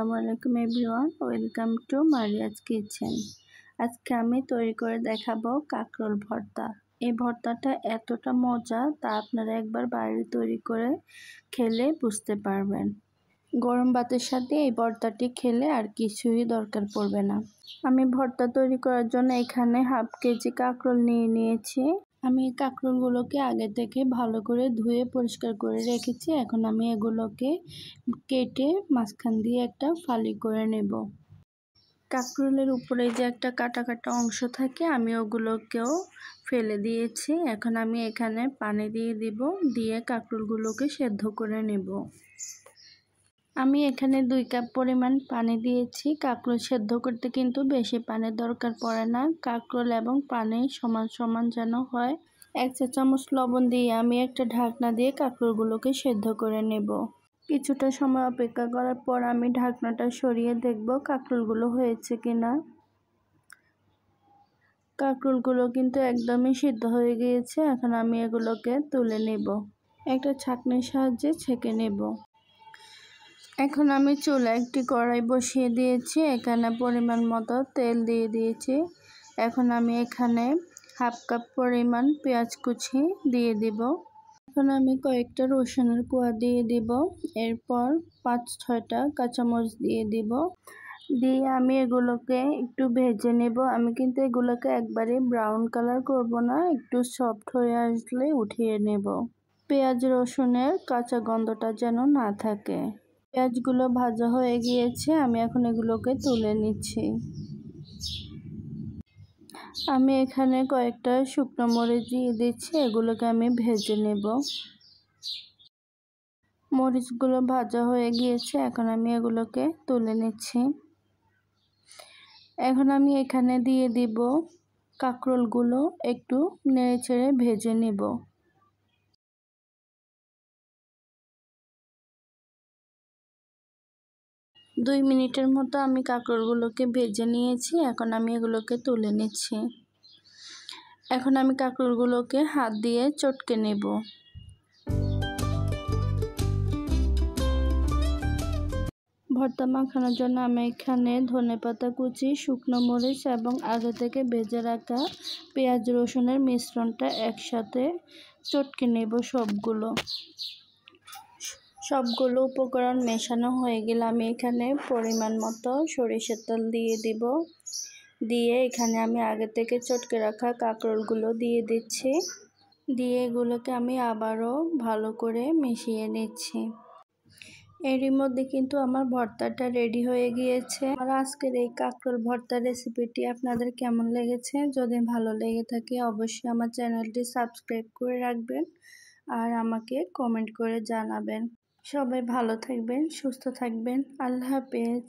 আসসালামু আলাইকুম everyone, welcome to Mariya's kitchen. আজকে আমি তৈরি করে দেখাবো কাঁকরোল ভর্তা। এই ভর্তাটা এতটা মজা, তা আপনারা একবার বাড়িতে তৈরি করে খেলে বুঝতে পারবেন। গরম ভাতের সাথে এই ভর্তাটি খেলে আর কিছুই দরকার পড়বে না। আমি ভর্তা তৈরি করার জন্য এখানে হাফ কেজি কাঁকরোল নিয়েছি। আমি কাঁকরোলগুলোকে আগে থেকে ভালো করে ধুয়ে পরিষ্কার করে রেখেছি। এখন আমি এগুলোকে কেটে মাঝখান দিয়ে একটা ফালি করে নেব। কাঁকরোলের উপরে যে একটা কাটা কাটা অংশ থাকে, আমি ওগুলোকেও ফেলে দিয়েছি। এখন আমি এখানে পানি দিয়ে দিব, দিয়ে কাঁকরোলগুলোকে সেদ্ধ করে নেব। আমি এখানে 2 কাপ পরিমাণ পানি দিয়েছি। কাঁকরোল সেদ্ধ করতে কিন্তু বেশি পানির দরকার পড়ে না। কাঁকরোল এবং পানি সমান সমান যেন হয়। 1 চা চামচ লবণ দিয়ে আমি একটা ঢাকনা দিয়ে কাঁকরোলগুলোকে সেদ্ধ করে নেব। কিছুটা সময় অপেক্ষা করার পর আমি ঢাকনাটা সরিয়ে দেখব কাঁকরোলগুলো হয়েছে কিনা। কাঁকরোলগুলো কিন্তু একদমই সিদ্ধ হয়ে গিয়েছে। এখন আমি এগুলোকে তুলে নেব, একটা ছাঁকনির সাহায্যে ছেঁকে নেব। এখন আমি চুলায় একটি কড়াই বসিয়ে দিয়েছি। এখানে পরিমাণ মতো তেল দিয়ে দিয়েছি। এখন আমি এখানে হাফ কাপ পরিমাণ পেঁয়াজ কুচি দিয়ে দিব। এখন আমি কয়েকটা রসুনের কোয়া দিয়ে দিব। এরপর 5-6টা কাঁচামরিচ দিয়ে দিব। দিয়ে আমি এগুলোকে একটু ভেজে নেব। আমি কিন্তু এগুলোকে একবারে ব্রাউন কালার করব না, একটু সফট হয়ে আসলে উঠিয়ে নেব। পেঁয়াজ রসুনের কাঁচা গন্ধটা যেন না থাকে। পেঁয়াজগুলো ভাজা হয়ে গিয়েছে, আমি এখন এগুলোকে তুলে নিচ্ছি। আমি এখানে কয়েকটা শুকনো মরিচ দিয়ে দিচ্ছি, এগুলোকে আমি ভেজে নেব। মরিচগুলো ভাজা হয়ে গিয়েছে, এখন আমি এগুলোকে তুলে নিচ্ছি। এখন আমি এখানে দিয়ে দিব কাঁকরোলগুলো, একটু নেড়েচেড়ে ভেজে নেব। 2 মিনিটের মতো আমি কাঁকরোলগুলোকে ভেজে নিয়েছি। এখন আমি এগুলোকে তুলে নিচ্ছি। এখন আমি কাঁকরোলগুলোকে হাত দিয়ে চটকে নেব। ভর্তা মাখানোর জন্য আমি এখানে ধনেপাতা কুচি, শুকনো মরিচ এবং আগে থেকে ভেজে রাখা পেঁয়াজ রসুনের মিশ্রণটা একসাথে চটকে নেব। সবগুলো উপকরণ মেশানো হয়ে গেলে আমি এখানে পরিমাণ মতো সরিষার তেল দিয়ে দিব। দিয়ে এখানে আমি আগে থেকে চটকে রাখা কাঁকরোলগুলো দিয়ে দিচ্ছি। দিয়ে এগুলোকে আমি আবারও ভালো করে মিশিয়ে নিচ্ছি। এরই মধ্যে কিন্তু আমার ভর্তাটা রেডি হয়ে গিয়েছে। আর আজকের এই কাঁকরোল ভর্তার রেসিপিটি আপনাদের কেমন লেগেছে? যদি ভালো লেগে থাকে অবশ্যই আমার চ্যানেলটি সাবস্ক্রাইব করে রাখবেন আর আমাকে কমেন্ট করে জানাবেন। সবাই ভালো থাকবেন, সুস্থ থাকবেন। আল্লাহ হাফেজ।